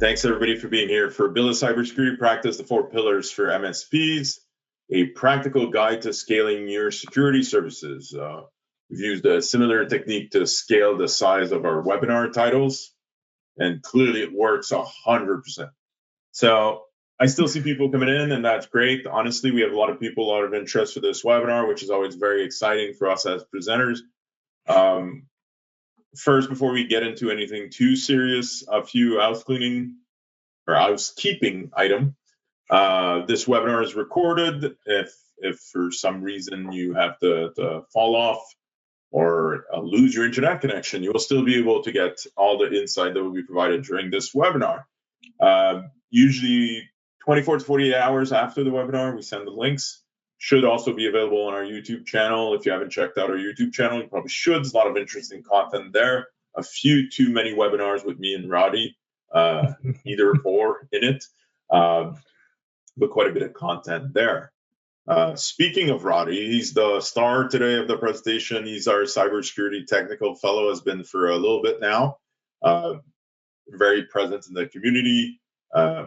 Thanks everybody for being here for Build a Cybersecurity Practice, the 4 pillars for MSPs, a practical guide to scaling your security services. We've used a similar technique to scale the size of our webinar titles, and clearly it works 100%. So I still see people coming in, and that's great. Honestly, we have a lot of interest for this webinar, which is always very exciting for us as presenters. First, before we get into anything too serious, a few housekeeping item. This webinar is recorded. If for some reason you have to fall off or lose your internet connection, you will still be able to get all the insight that will be provided during this webinar. Usually 24 to 48 hours after the webinar, we send the links. Should also be available on our YouTube channel. If you haven't checked out our YouTube channel, you probably should. There's a lot of interesting content there. A few too many webinars with me and Roddy, either or in it, but quite a bit of content there. Speaking of Roddy, he's the star today of the presentation. He's our cybersecurity technical fellow, has been for a little bit now. Very present in the community,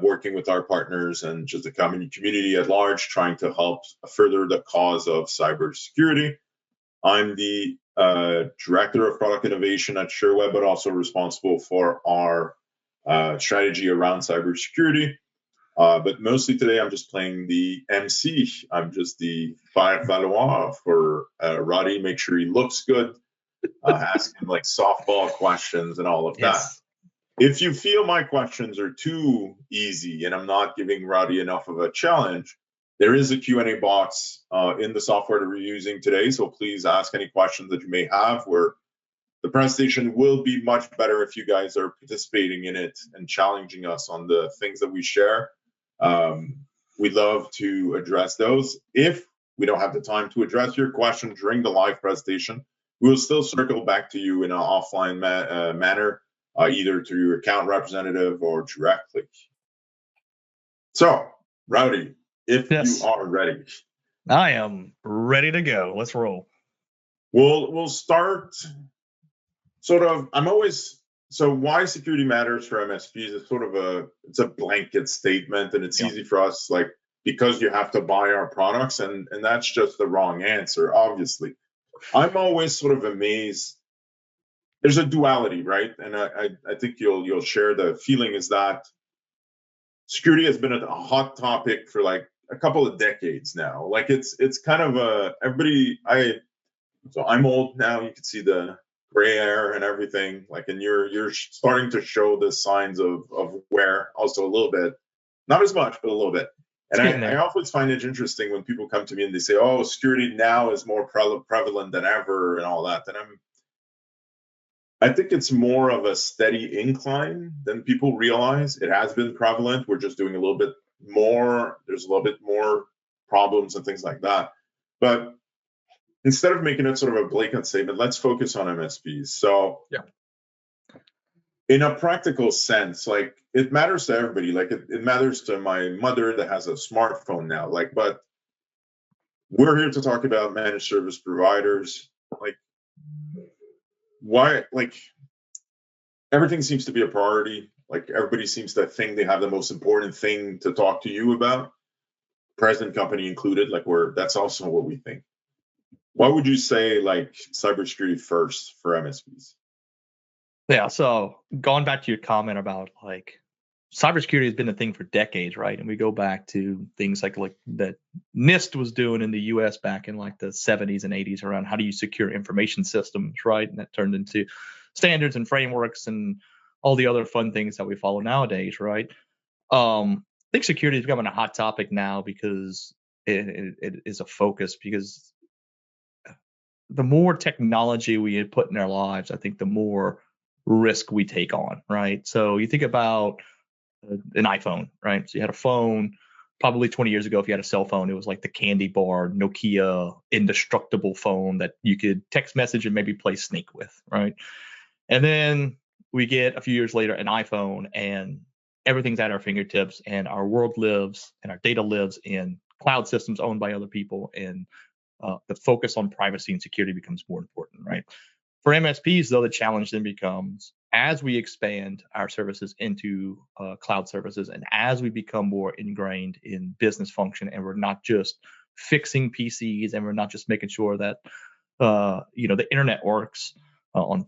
working with our partners and just the community at large, trying to help further the cause of cybersecurity. I'm the director of product innovation at Sherweb, but also responsible for our strategy around cybersecurity. But mostly today, I'm just playing the MC. I'm just the Valois for Roddy, make sure he looks good, ask him like softball questions and all of that. If you feel my questions are too easy and I'm not giving Roddy enough of a challenge, there is a Q&A box in the software that we're using today. So please ask any questions that you may have, where the presentation will be much better if you guys are participating in it and challenging us on the things that we share. We'd love to address those. If we don't have the time to address your question during the live presentation, we will still circle back to you in an offline manner, either through your account representative or directly. So, Roddy, if you are ready. I am ready to go. Let's roll. We'll start sort of, so why security matters for MSPs is sort of it's a blanket statement, and it's easy for us, like, because you have to buy our products, and that's just the wrong answer, obviously. I'm always sort of amazed. There's a duality, right? And I think you'll share the feeling is that security has been a hot topic for like a couple of decades now. Like it's kind of so I'm old now. You can see the gray hair and everything. Like, and you're starting to show the signs of wear also a little bit, not as much, but a little bit. And I always find it interesting when people come to me and they say, "Oh, security now is more prevalent than ever," and all that. And I think it's more of a steady incline than people realize. It has been prevalent. We're just doing a little bit more. There's a little bit more problems and things like that. But instead of making it sort of a blatant statement, let's focus on MSPs. So in a practical sense, like, it matters to everybody. Like it matters to my mother that has a smartphone now. Like, but we're here to talk about managed service providers. Like, why? Like, everything seems to be a priority. Like, everybody seems to think they have the most important thing to talk to you about, present company included. Like, that's also what we think. Why would you say, like, cybersecurity first for MSPs? Yeah, so going back to your comment about, like, cybersecurity has been a thing for decades, right? And we go back to things like that NIST was doing in the US back in like the 70s and 80s around how do you secure information systems, right? And that turned into standards and frameworks and all the other fun things that we follow nowadays, right? I think security is becoming a hot topic now because it is a focus, because the more technology we put in our lives, I think the more risk we take on, right? So you think about an iPhone, right? So you had a phone probably 20 years ago. If you had a cell phone, it was like the candy bar, Nokia, indestructible phone that you could text message and maybe play Snake with, right? And then we get a few years later an iPhone, and everything's at our fingertips, and our world lives and our data lives in cloud systems owned by other people, and the focus on privacy and security becomes more important, right? For MSPs, though, the challenge then becomes, as we expand our services into cloud services, and as we become more ingrained in business function, and we're not just fixing PCs, and we're not just making sure that the internet works on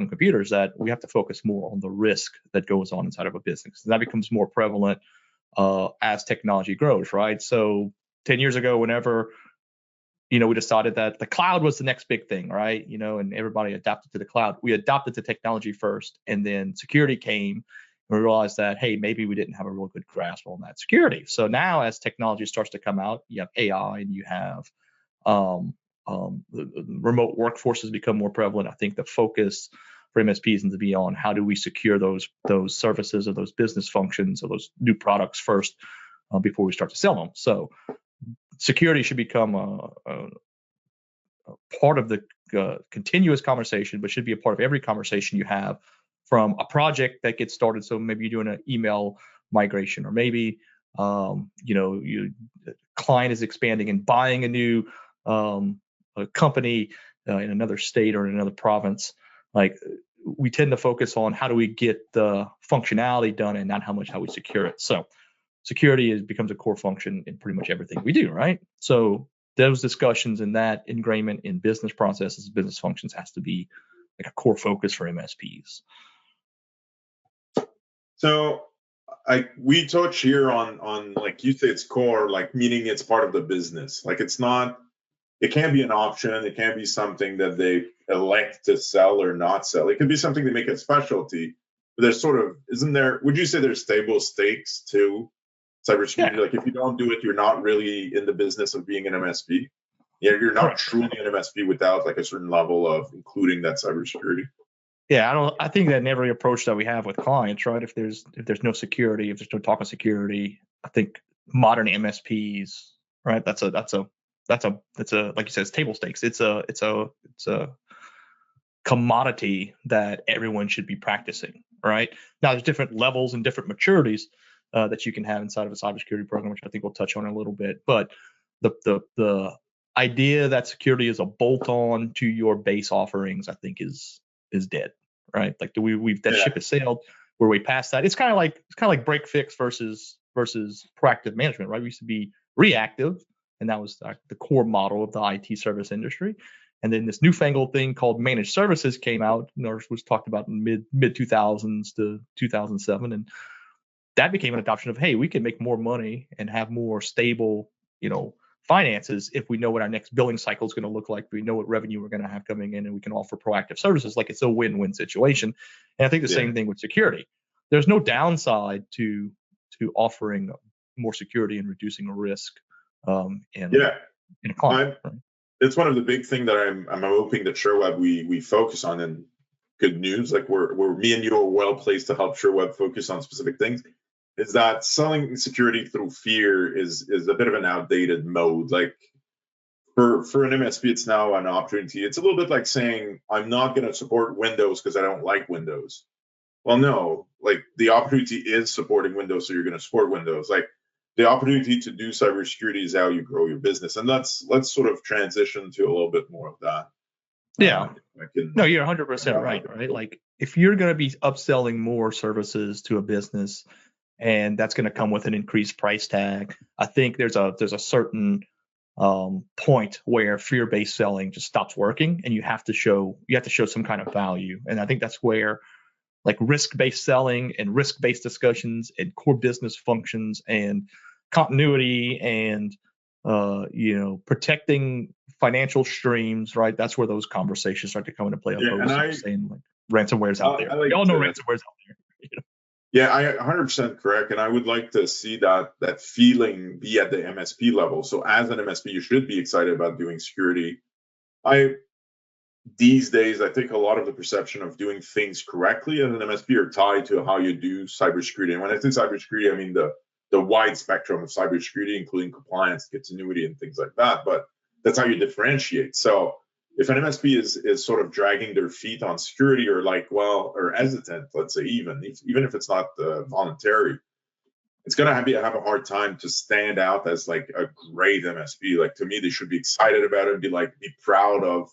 computers, that we have to focus more on the risk that goes on inside of a business. And that becomes more prevalent as technology grows, right? So 10 years ago, whenever we decided that the cloud was the next big thing, right? And everybody adapted to the cloud. We adopted to technology first, and then security came, and we realized that, hey, maybe we didn't have a real good grasp on that security. So now, as technology starts to come out, you have AI, and you have the remote workforces become more prevalent. I think the focus for MSPs needs to be on how do we secure those services or those business functions or those new products first before we start to sell them. So security should become a part of the continuous conversation, but should be a part of every conversation you have, from a project that gets started. So maybe you're doing an email migration, or maybe the client is expanding and buying a new a company in another state or in another province. Like, we tend to focus on how do we get the functionality done, and not how we secure it. So security becomes a core function in pretty much everything we do, right? So those discussions and that ingrainment in business processes, business functions, has to be like a core focus for MSPs. So we touch here on like you say, it's core, like meaning it's part of the business. Like, it can't be an option. It can't be something that they elect to sell or not sell. It could be something they make a specialty. But there's would you say there's stable stakes to cybersecurity? Yeah. Like, if you don't do it, you're not really in the business of being an MSP. Yeah, you're not truly an MSP without like a certain level of including that cybersecurity. Yeah, I think that in every approach that we have with clients, right? If there's no security, if there's no talk of security, I think modern MSPs, right? That's a like you said, it's table stakes. It's a commodity that everyone should be practicing, right? Now, there's different levels and different maturities that you can have inside of a cybersecurity program, which I think we'll touch on in a little bit. But the idea that security is a bolt-on to your base offerings, I think, is dead, right? Like, that ship has sailed. We're way past that. It's kind of like break fix versus proactive management, right? We used to be reactive, and that was the core model of the IT service industry. And then this newfangled thing called managed services came out, was talked about in mid 2000s to 2007, and that became an adoption of, hey, we can make more money and have more stable, finances if we know what our next billing cycle is going to look like. We know what revenue we're going to have coming in, and we can offer proactive services. Like, it's a win-win situation. And I think the same thing with security. There's no downside to offering more security and reducing risk in a client. It's one of the big things that I'm hoping that Sherweb we focus on. And good news, like we're me and you are well placed to help Sherweb focus on specific things, is that selling security through fear is a bit of an outdated mode. Like, for an MSP, it's now an opportunity. It's a little bit like saying, I'm not going to support Windows because I don't like Windows. Well, no, like, the opportunity is supporting Windows, so you're going to support Windows. Like, the opportunity to do cybersecurity is how you grow your business. And let's sort of transition to a little bit more of that. Yeah. No, you're 100% right? Like, if you're going to be upselling more services to a business, and that's going to come with an increased price tag, I think there's a certain point where fear-based selling just stops working, and you have to show some kind of value. And I think that's where, like, risk-based selling and risk-based discussions and core business functions and continuity and protecting financial streams, right? That's where those conversations start to come into play. Saying, like, ransomware's out there. We all know ransomware's out there. Yeah, I 100% correct. And I would like to see that feeling be at the MSP level. So as an MSP, you should be excited about doing security. These days, I think a lot of the perception of doing things correctly as an MSP are tied to how you do cybersecurity. And when I say cybersecurity, I mean the wide spectrum of cybersecurity, including compliance, continuity, and things like that. But that's how you differentiate. So if an MSP is sort of dragging their feet on security, or hesitant, let's say, even if it's not voluntary, it's going to have a hard time to stand out as like a great MSP. Like, to me, they should be excited about it and be proud of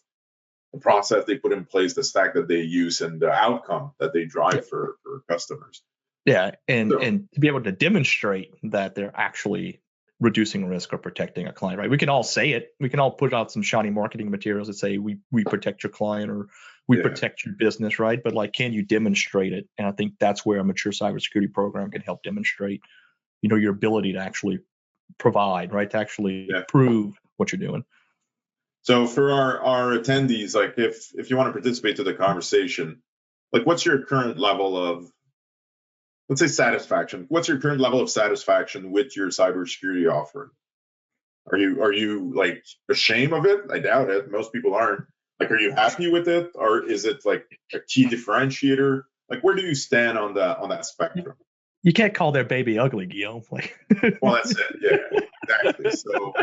the process they put in place, the stack that they use, and the outcome that they drive for customers. Yeah, and to be able to demonstrate that they're actually reducing risk or protecting a client, right? We can all say it. We can all put out some shiny marketing materials that say we protect your client or we protect your business, right? But like, can you demonstrate it? And I think that's where a mature cybersecurity program can help demonstrate, your ability to actually provide, right? To actually prove what you're doing. So for our attendees, like if you want to participate to the conversation, like what's your current level of, let's say, satisfaction? What's your current level of satisfaction with your cybersecurity offering? Are you like ashamed of it? I doubt it. Most people aren't. Like, are you happy with it, or is it like a key differentiator? Like, where do you stand on that spectrum? You can't call their baby ugly, Guillaume. Like, well, that's it. Yeah, exactly. So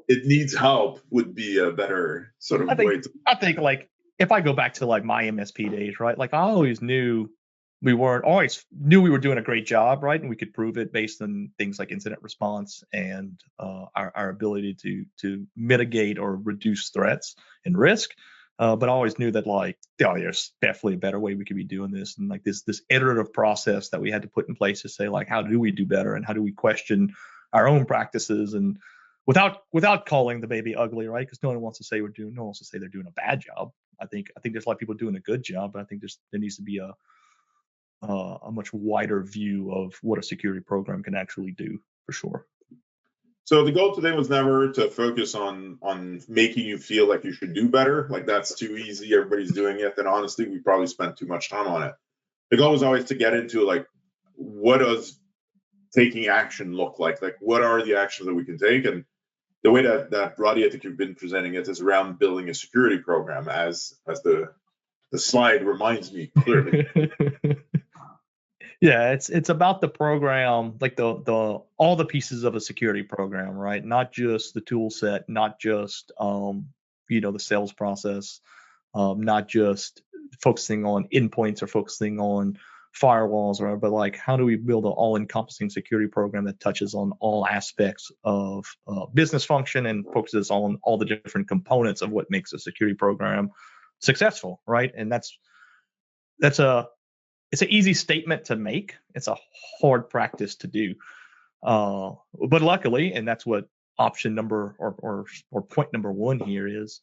it needs help would be a better sort of way to. I think like if I go back to like my MSP days, right? Like I always knew we were doing a great job, right? And we could prove it based on things like incident response and our ability to mitigate or reduce threats and risk. But I always knew that like, there's definitely a better way we could be doing this. And like this iterative process that we had to put in place to say like, how do we do better? And how do we question our own practices and without calling the baby ugly, right? Because no one wants to say no one wants to say they're doing a bad job. I think there's a lot of people doing a good job, but I think there needs to be a much wider view of what a security program can actually do, for sure. So the goal today was never to focus on making you feel like you should do better. Like that's too easy. Everybody's doing it. And honestly, we probably spent too much time on it. The goal was always to get into like, what does taking action look like? Like, what are the actions that we can take? And the way that Roddy, I think you've been presenting it, is around building a security program, as the slide reminds me clearly. Yeah, it's about the program, like the all the pieces of a security program, right? Not just the tool set, not just the sales process, not just focusing on endpoints or focusing on firewalls, or but like how do we build an all-encompassing security program that touches on all aspects of business function and focuses on all the different components of what makes a security program successful, right? And it's an easy statement to make. It's a hard practice to do. But luckily, and that's what option number or point number one here is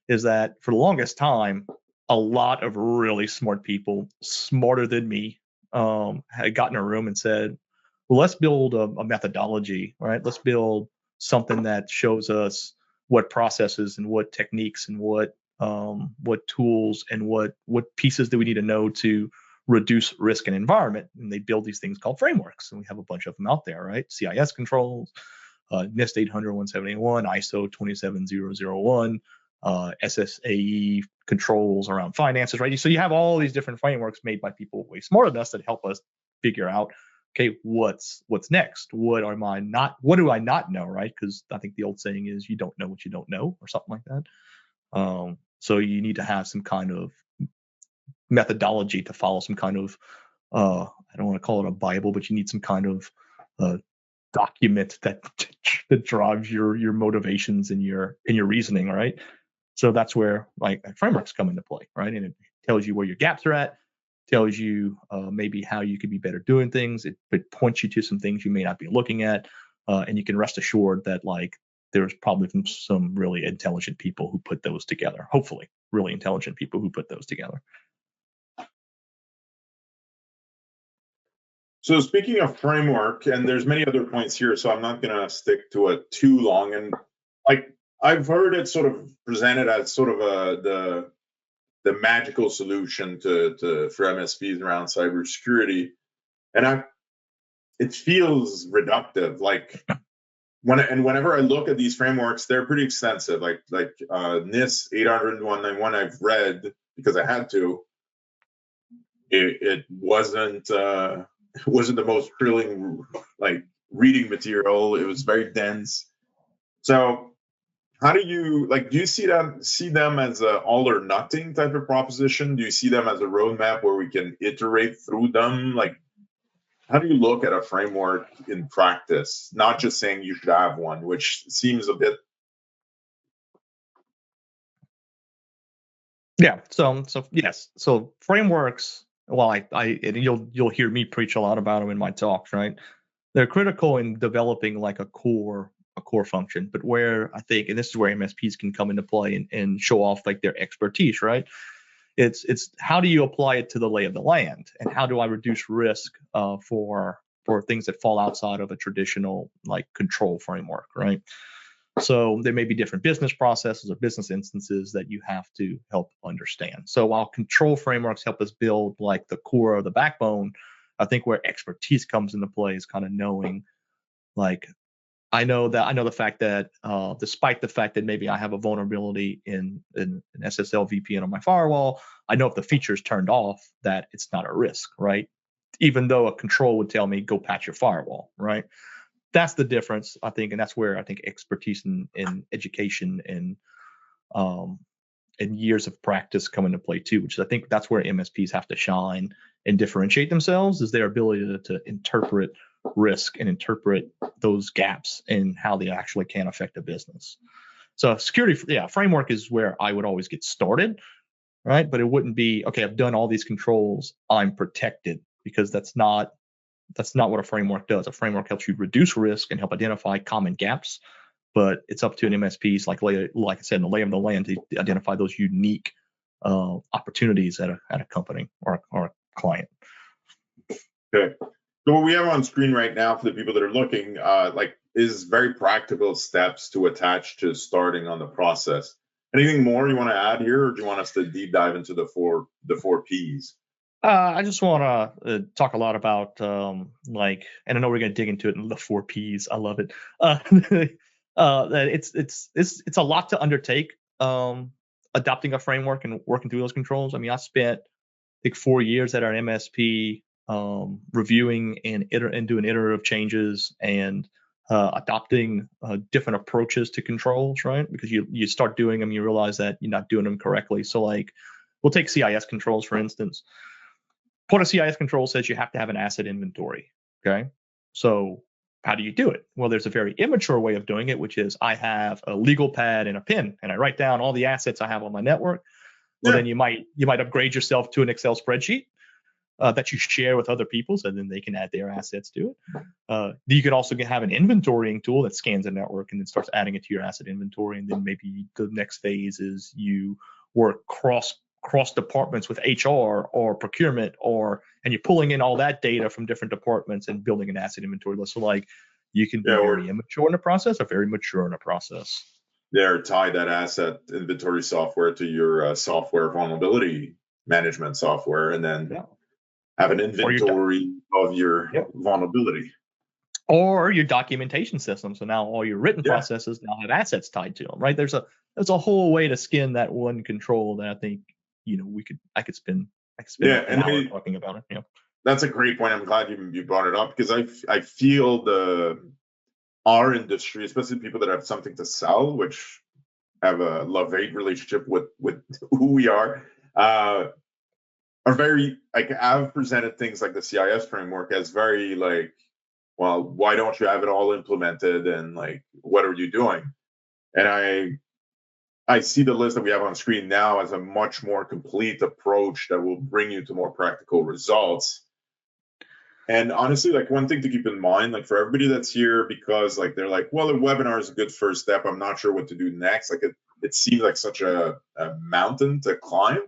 that for the longest time, a lot of really smart people, smarter than me, had gotten in a room and said, well, let's build a methodology, right? Let's build something that shows us what processes and what techniques and what tools and what pieces do we need to know to reduce risk and environment. And they build these things called frameworks. And we have a bunch of them out there, right? CIS controls, NIST 800-171, ISO 27001, SSAE controls around finances, right? So you have all these different frameworks made by people way smarter than us that help us figure out, okay, what's next? What do I not know, right? Because I think the old saying is you don't know what you don't know, or something like that. So you need to have some kind of methodology to follow, some kind of I don't want to call it a Bible, but you need some kind of document that drives your motivations and your reasoning, right? So that's where like frameworks come into play, right? And it tells you where your gaps are at, tells you maybe how you could be better doing things. It points you to some things you may not be looking at, and you can rest assured that like there's probably some really intelligent people who put those together. Hopefully, really intelligent people who put those together. So speaking of framework, and there's many other points here, so I'm not going to stick to it too long. And like I've heard it sort of presented as sort of the magical solution for MSPs around cybersecurity, and it feels reductive. Like whenever I look at these frameworks, they're pretty extensive. Like NIST 800-191, I've read because I had to. It wasn't. It wasn't the most thrilling like reading material. It was very dense. So how do you see them as a all or nothing type of proposition? Do you see them as a roadmap where we can iterate through them? Like, how do you look at a framework in practice? Not just saying you should have one, which seems a bit Yeah. So yes. So frameworks. Well, and you'll hear me preach a lot about them in my talks, right? They're critical in developing like a core function, but where I think, and this is where MSPs can come into play and show off like their expertise, right? It's how do you apply it to the lay of the land, and how do I reduce risk for things that fall outside of a traditional like control framework, right? So there may be different business processes or business instances that you have to help understand. So while control frameworks help us build like the core or the backbone, I think where expertise comes into play is kind of knowing like I know the fact that despite the fact that maybe I have a vulnerability in an SSL VPN on my firewall, I know if the feature is turned off that it's not a risk, right? Even though a control would tell me go patch your firewall, right? That's the difference, I think, and that's where I think expertise in education um, and years of practice come into play too. Which I think that's where MSPs have to shine and differentiate themselves, is their ability to interpret risk and interpret those gaps in how they actually can affect a business. So security, framework is where I would always get started, right? But it wouldn't be okay. I've done all these controls, I'm protected, because that's not what a framework does. A framework helps you reduce risk and help identify common gaps, but it's up to an MSP's like I said, in the lay of the land to identify those unique opportunities at a company or a client. Okay. So what we have on screen right now for the people that are looking, is very practical steps to attach to starting on the process. Anything more you want to add here, or do you want us to deep dive into the four Ps? I just want to talk a lot about and I know we're going to dig into it in the 4 Ps. I love it. That it's a lot to undertake, adopting a framework and working through those controls. I mean, I spent I think 4 years at our MSP reviewing and doing iterative changes and adopting different approaches to controls, right? Because you start doing them, you realize that you're not doing them correctly. So like, we'll take CIS controls for instance. Part of CIS control says you have to have an asset inventory. Okay. So how do you do it? Well, there's a very immature way of doing it, which is I have a legal pad and a pen, and I write down all the assets I have on my network. Well, then you might upgrade yourself to an Excel spreadsheet that you share with other people, so then they can add their assets to it. You could also have an inventorying tool that scans the network and then starts adding it to your asset inventory. And then maybe the next phase is you work cross departments with HR or procurement, and you're pulling in all that data from different departments and building an asset inventory list. So like you can be very immature in the process or very mature in the process. There, tie that asset inventory software to your software vulnerability management software, and then have an inventory of your vulnerability. Or your documentation system. So now all your written processes now have assets tied to them, right? There's a whole way to skin that one control that I think I could spend an hour talking about it. Yeah, that's a great point. I'm glad you brought it up, because I feel our industry, especially people that have something to sell, which have a love-hate relationship with who we are very like, I've presented things like the CIS framework as very like, well, why don't you have it all implemented, and like, what are you doing? And I see the list that we have on screen now as a much more complete approach that will bring you to more practical results. And honestly, like, one thing to keep in mind, like, for everybody that's here, because like they're like, well, a webinar is a good first step, I'm not sure what to do next. Like, it seems like such a mountain to climb.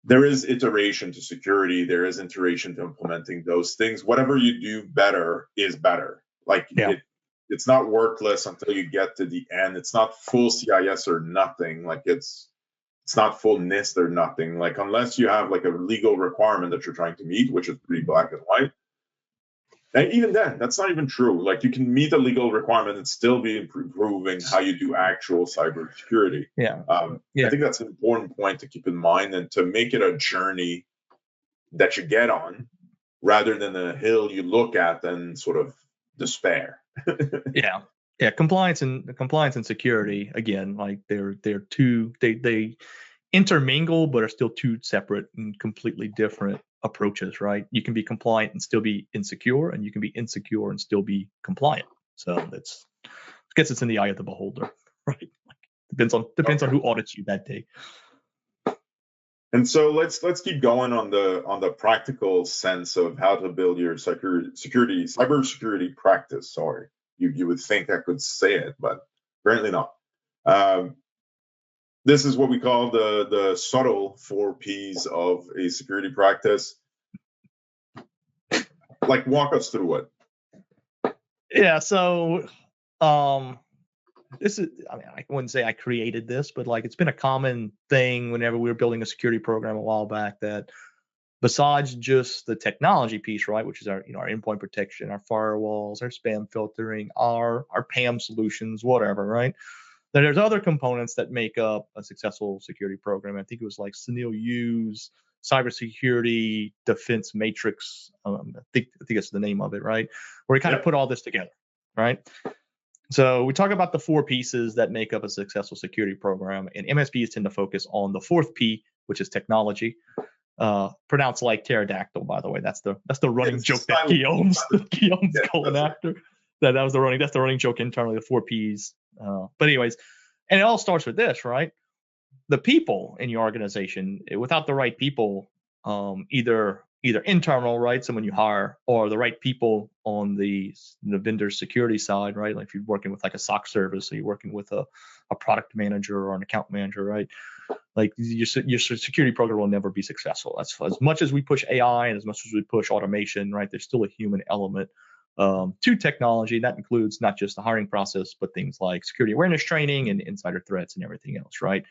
There is iteration to security. There is iteration to implementing those things. Whatever you do better is better. Like, it's not worthless until you get to the end. It's not full CIS or nothing. Like, it's not full NIST or nothing. Like, unless you have like a legal requirement that you're trying to meet, which is pretty black and white. And even then, that's not even true. Like, you can meet a legal requirement and still be improving how you do actual cybersecurity. I think that's an important point to keep in mind, and to make it a journey that you get on rather than a hill you look at and sort of despair. Compliance and security, again, like they're two, they intermingle, but are still two separate and completely different approaches, right? You can be compliant and still be insecure, and you can be insecure and still be compliant. So I guess it's in the eye of the beholder, right? Like, depends on who audits you that day. And so let's keep going on the practical sense of how to build your cybersecurity practice. Sorry, you would think I could say it, but apparently not. Um, this is what we call the subtle 4 Ps of a security practice. Like, walk us through it. Yeah. So, this is, I mean, I wouldn't say I created this, but like it's been a common thing whenever we were building a security program a while back, that besides just the technology piece, right, which is our, our endpoint protection, our firewalls, our spam filtering, our PAM solutions, whatever, right? That there's other components that make up a successful security program. I think it was like Sunil Yu's cybersecurity defense matrix. I think that's the name of it, right? Where he kind of put all this together, right? So we talk about the 4 pieces that make up a successful security program, and MSPs tend to focus on the 4th P, which is technology. Pronounced like pterodactyl, by the way. That's the running joke that Guillaume's going after. That was that's the running joke internally, the 4 Ps. But anyways, and it all starts with this, right? The people in your organization. Without the right people, either internal, right, someone you hire, or the right people on the vendor security side, right? Like if you're working with like a SOC service, or you're working with a product manager or an account manager, right? Like your security program will never be successful. That's as much as we push AI and as much as we push automation, right? There's still a human element to technology. That includes not just the hiring process, but things like security awareness training and insider threats and everything else, right?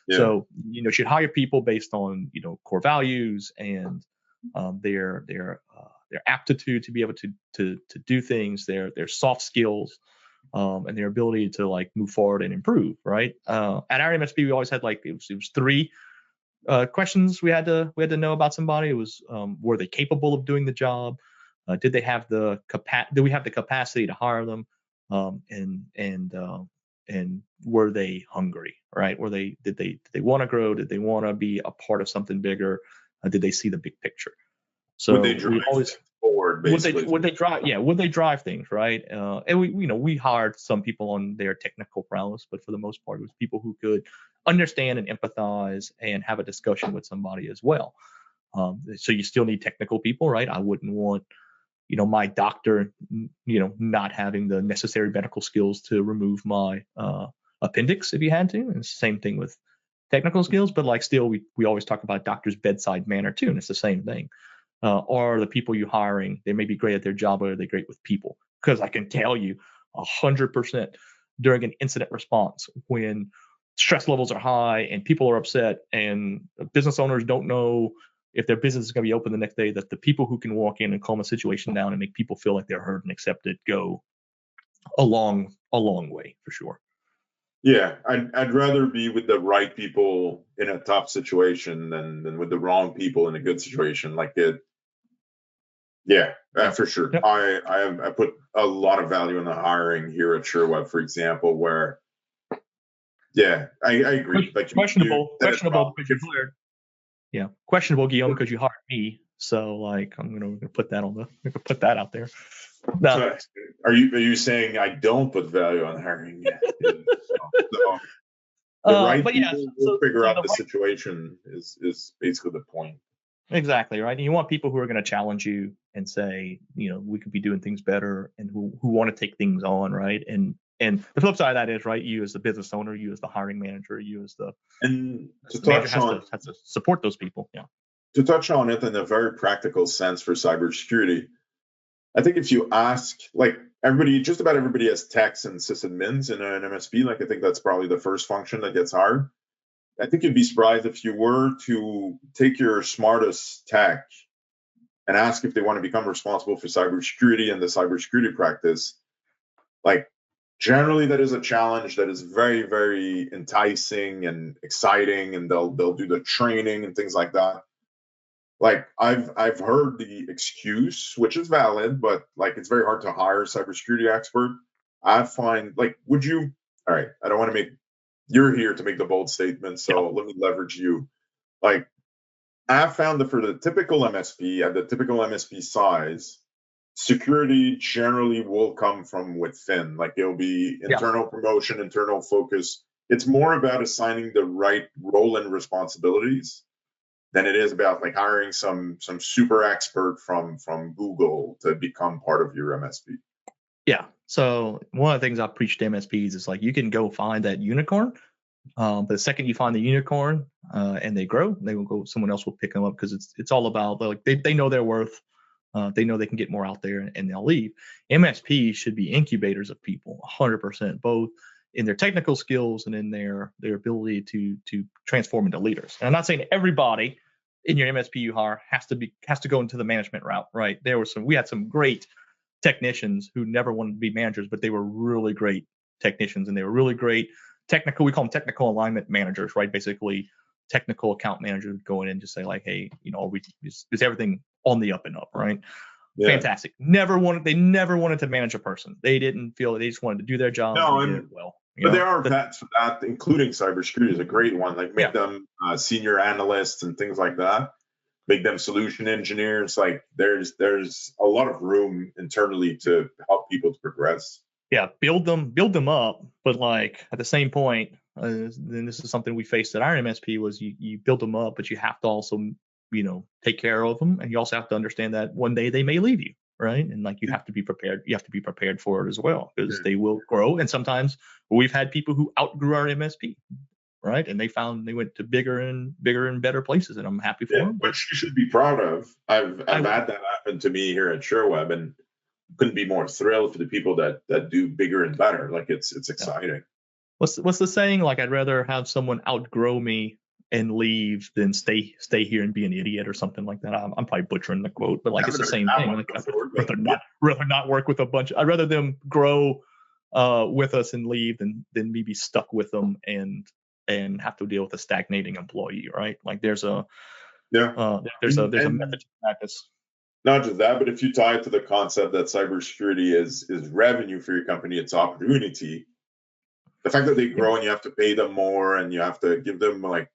Yeah. So you should hire people based on core values and their aptitude to be able to do things, their soft skills, and their ability to like move forward and improve, right? At our MSP, we always had like it was 3 questions we had to know about somebody. It was were they capable of doing the job? Did they have the do we have the capacity to hire them? And were they hungry, right? Did they want to grow? Did they want to be a part of something bigger? Did they see the big picture? So would they drive forward, basically? Would they drive? Yeah, would they drive things, right? And we hired some people on their technical prowess, but for the most part, it was people who could understand and empathize and have a discussion with somebody as well. So you still need technical people, right? I wouldn't want my doctor, not having the necessary medical skills to remove my appendix if you had to. And it's the same thing with technical skills, but like still, we always talk about doctor's bedside manner too, and it's the same thing. Or the people you're hiring, they may be great at their job, or are they great with people? Because I can tell you 100% during an incident response, when stress levels are high and people are upset and business owners don't know if their business is going to be open the next day, that the people who can walk in and calm a situation down and make people feel like they're heard and accepted go a long way for sure. Yeah, I'd rather be with the right people in a tough situation than with the wrong people in a good situation. Like it. Yeah, for sure. Yep. I put a lot of value in the hiring here at Sherweb, for example, where I agree. Like questionable because you hired. Yeah, questionable, Guillaume, because you hired me. So like I'm gonna put that put that out there. No. So, are you saying I don't put value on hiring? The right people will figure out the situation is basically the point. Exactly, right. And you want people who are going to challenge you and say, we could be doing things better, and who want to take things on, right? And the flip side of that is, right, you as the business owner, you as the hiring manager, you as the manager has to support those people. Yeah. To touch on it in a very practical sense for cybersecurity, I think if you ask, like just about everybody has techs and sysadmins in an MSP. Like I think that's probably the first function that gets hired. I think you'd be surprised if you were to take your smartest tech and ask if they want to become responsible for cybersecurity and the cybersecurity practice. Like generally that is a challenge that is very, very enticing and exciting, and they'll do the training and things like that. Like I've heard the excuse, which is valid, but like it's very hard to hire a cybersecurity expert. I find like, all right, I don't want to make, you're here to make the bold statement, so let me leverage you. Like I found that for the typical MSP at the typical MSP size, security generally will come from within. Like it'll be internal promotion, internal focus. It's more about assigning the right role and responsibilities than it is about like hiring some super expert from Google to become part of your MSP. Yeah. So one of the things I preach to MSPs is like, you can go find that unicorn. But the second you find the unicorn and they grow, they will go. Someone else will pick them up, because it's all about, like, they know their worth. They know they can get more out there, and they'll leave. MSPs should be incubators of people, 100%, both in their technical skills and in their ability to transform into leaders. And I'm not saying everybody in your MSP you hire has to go into the management route, right? We had some great technicians who never wanted to be managers, but they were really great technicians, and they were really great technical. We call them technical alignment managers, right? Basically, technical account managers would go in and just say like, hey, is everything on the up and up, right? Yeah. Fantastic. They never wanted to manage a person. They didn't feel they just wanted to do their job and do it well. But there are paths for that, including cybersecurity is a great one. Like make them senior analysts and things like that. Make them solution engineers. Like there's a lot of room internally to help people to progress. Yeah, build them up, but like at the same point, then this is something we faced at our MSP, was you build them up, but you have to also take care of them, and you also have to understand that one day they may leave you, right? And like you have to be prepared. You have to be prepared for it as well, because they will grow. And sometimes we've had people who outgrew our MSP, right? And they went to bigger and better places, and I'm happy for them. Which you should be proud of. I've had that happen to me here at Sherweb, and couldn't be more thrilled for the people that do bigger and better. Like it's exciting. What's the saying? Like, I'd rather have someone outgrow me and leave than stay here and be an idiot or something like that. I'm probably butchering the quote, but like it's the same thing. Like, I'd rather not work with a bunch. I'd rather them grow with us and leave than me be stuck with them and have to deal with a stagnating employee, right? Like there's a method to madness. Not just that, but if you tie it to the concept that cybersecurity is revenue for your company, it's opportunity. The fact that they grow and you have to pay them more and you have to give them like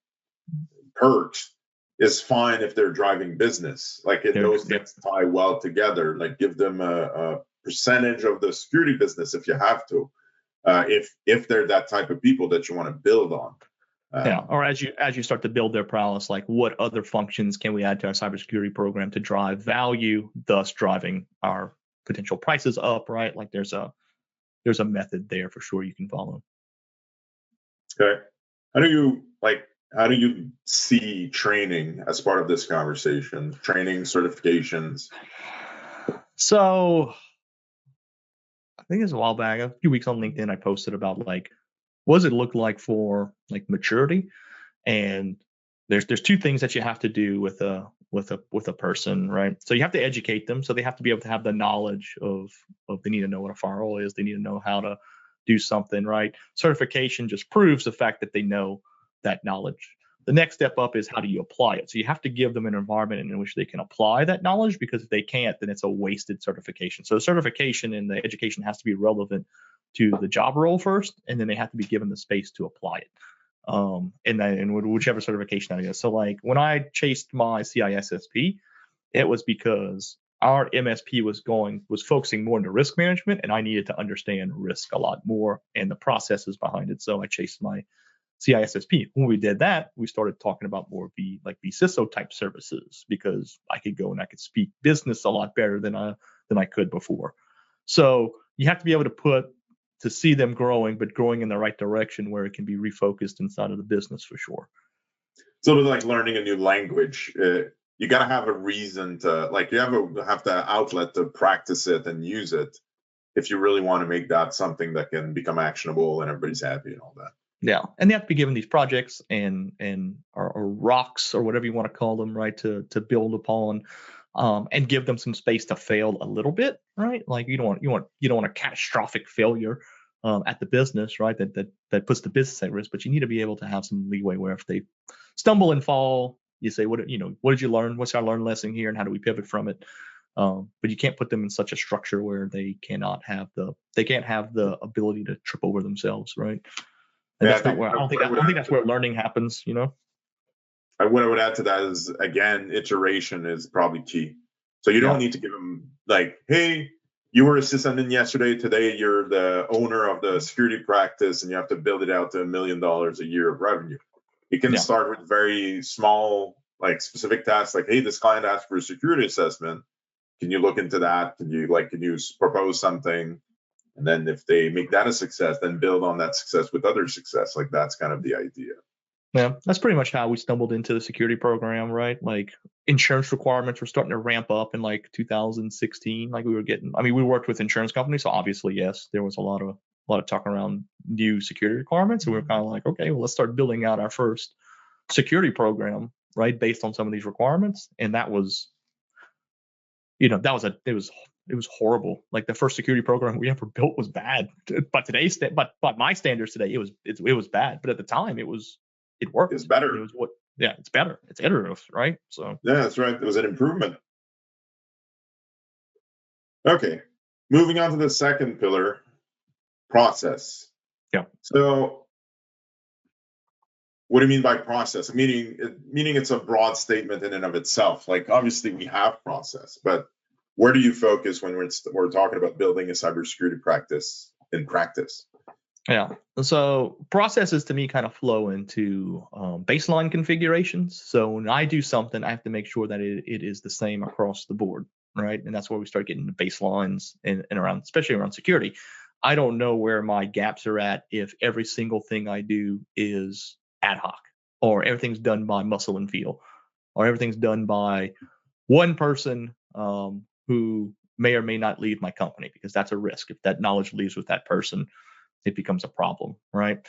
perks is fine if they're driving business. Like those things tie well together. Like give them a percentage of the security business if you have to, if they're that type of people that you want to build on. Or as you start to build their prowess, like what other functions can we add to our cybersecurity program to drive value, thus driving our potential prices up, right? Like there's a method there for sure you can follow. Okay. How do you see training as part of this conversation? Training, certifications? So I think it's a while back, a few weeks on LinkedIn, I posted about like, what does it look like for like maturity? And there's two things that you have to do with a person, right? So you have to educate them. So they have to be able to have the knowledge of they need to know what a firewall is. They need to know how to do something, right? Certification just proves the fact that they know that knowledge. The next step up is how do you apply it? So you have to give them an environment in which they can apply that knowledge, because if they can't, then it's a wasted certification. So certification and the education has to be relevant to the job role first, and then they have to be given the space to apply it. And whichever certification that is. So like when I chased my CISSP, it was because our MSP was focusing more into risk management, and I needed to understand risk a lot more and the processes behind it. So I chased my CISSP. When we did that, we started talking about more CISO type services, because I could go and I could speak business a lot better than I could before. So you have to be able to see them growing, but growing in the right direction where it can be refocused inside of the business for sure. It's a little bit like learning a new language. You got to have a reason to, like, you have the outlet to practice it and use it if you really want to make that something that can become actionable and everybody's happy and all that. Yeah, and they have to be given these projects and or rocks or whatever you want to call them, right, to build upon. And give them some space to fail a little bit, right? Like you don't want a catastrophic failure at the business, right? That puts the business at risk. But you need to be able to have some leeway where if they stumble and fall, you say, what did you learn? What's our learned lesson here, and how do we pivot from it? But you can't put them in such a structure where they can't have the ability to trip over themselves, right? And I don't think that's where learning happens, What I would add to that is, again, iteration is probably key. So you don't need to give them like, hey, you were a sysadmin yesterday. Today, you're the owner of the security practice, and you have to build it out to $1 million a year of revenue. You can start with very small like specific tasks, like, hey, this client asked for a security assessment. Can you look into that? Can you propose something? And then if they make that a success, then build on that success with other success. Like that's kind of the idea. Yeah, that's pretty much how we stumbled into the security program, right? Like insurance requirements were starting to ramp up in like 2016. Like we worked with insurance companies, so obviously, yes, there was a lot of talk around new security requirements, and we were kind of like, okay, well, let's start building out our first security program, right, based on some of these requirements. And that was, it was horrible. Like the first security program we ever built was bad. But but my standards today, it was bad. But at the time, it worked. It's better. It's better. It's iterative, right? So yeah, that's right. It was an improvement. Okay, moving on to the second pillar, process. Yeah. So what do you mean by process? Meaning it's a broad statement in and of itself. Like obviously we have process, but where do you focus when we're talking about building a cybersecurity practice in practice? Yeah. So processes to me kind of flow into baseline configurations. So when I do something, I have to make sure that it is the same across the board, right? And that's where we start getting the baselines and around, especially around security. I don't know where my gaps are at if every single thing I do is ad hoc, or everything's done by muscle and feel, or everything's done by one person who may or may not leave my company, because that's a risk. If that knowledge leaves with that person, it becomes a problem, right?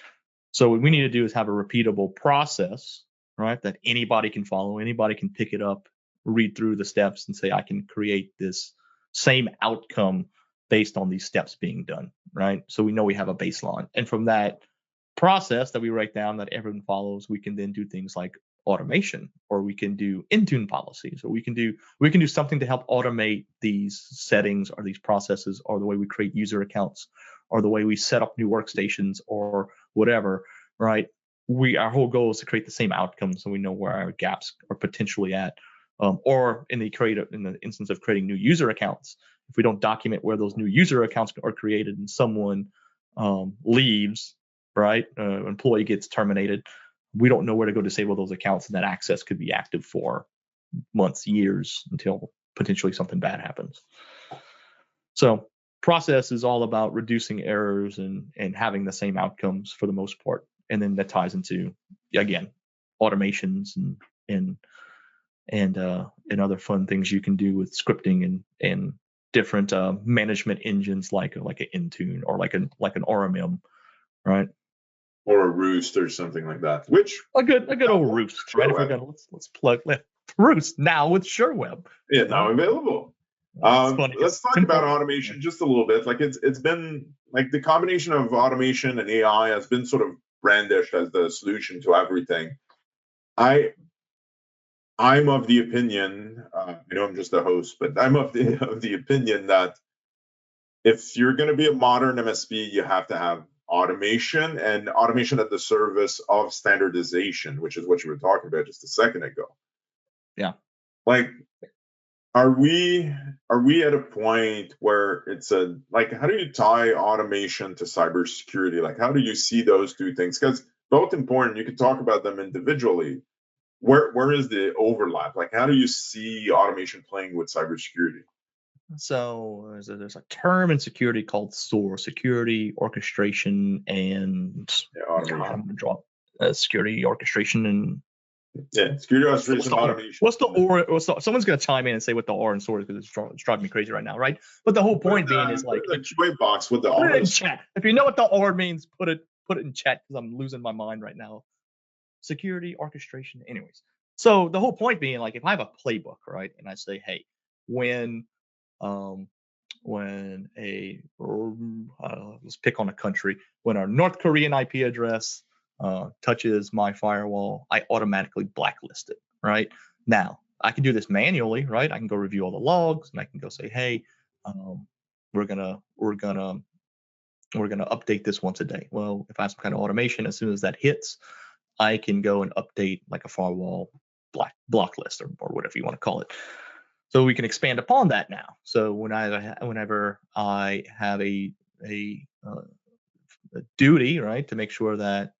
So what we need to do is have a repeatable process, right, that anybody can follow, anybody can pick it up, read through the steps and say, I can create this same outcome based on these steps being done, right? So we know we have a baseline. And from that process that we write down that everyone follows, we can then do things like automation, or we can do Intune policies, or we can do something to help automate these settings or these processes, or the way we create user accounts, or the way we set up new workstations, or whatever, right? Our whole goal is to create the same outcomes, so we know where our gaps are potentially at. Or in the instance of creating new user accounts, if we don't document where those new user accounts are created and someone leaves, right, employee gets terminated, we don't know where to go disable those accounts, and that access could be active for months, years, until potentially something bad happens. So process is all about reducing errors and having the same outcomes for the most part. And then that ties into, again, automations and other fun things you can do with scripting and different management engines like an Intune, or like an RMM, right? Or a Roost or something like that. Which a good old Roost, right? If we're gonna let's plug Roost now with Sherweb. Yeah, now available. Let's talk about automation just a little bit. Like it's been like the combination of automation and AI has been sort of brandished as the solution to everything. I'm of the opinion, I'm just a host, but I'm of the opinion that if you're going to be a modern MSP, you have to have automation, and automation at the service of standardization, which is what you were talking about just a second ago. Yeah. Like, are we at a point where it's how do you tie automation to cybersecurity? Like, how do you see those two things? Because both important, you can talk about them individually. Where is the overlap? Like, how do you see automation playing with cybersecurity? So there's a term in security called SOAR, security orchestration and automation. I'm going to draw security orchestration and security orchestration automation. What's the OR? Someone's going to chime in and say what the R and SOAR is, because it's driving me crazy right now, right? But the whole point being is like the QA box with the put it in chat. If you know what the R means, put it in chat, because I'm losing my mind right now. Security orchestration, anyways. So the whole point being, like, if I have a playbook, right, and I say, hey, when let's pick on a country, when a North Korean IP address touches my firewall, I automatically blacklist it, right? Now I can do this manually, right? I can go review all the logs, and I can go say, hey, we're gonna update this once a day. Well, if I have some kind of automation, as soon as that hits, I can go and update like a firewall block list, or whatever you want to call it. So we can expand upon that now. So whenever I have a duty, right, to make sure that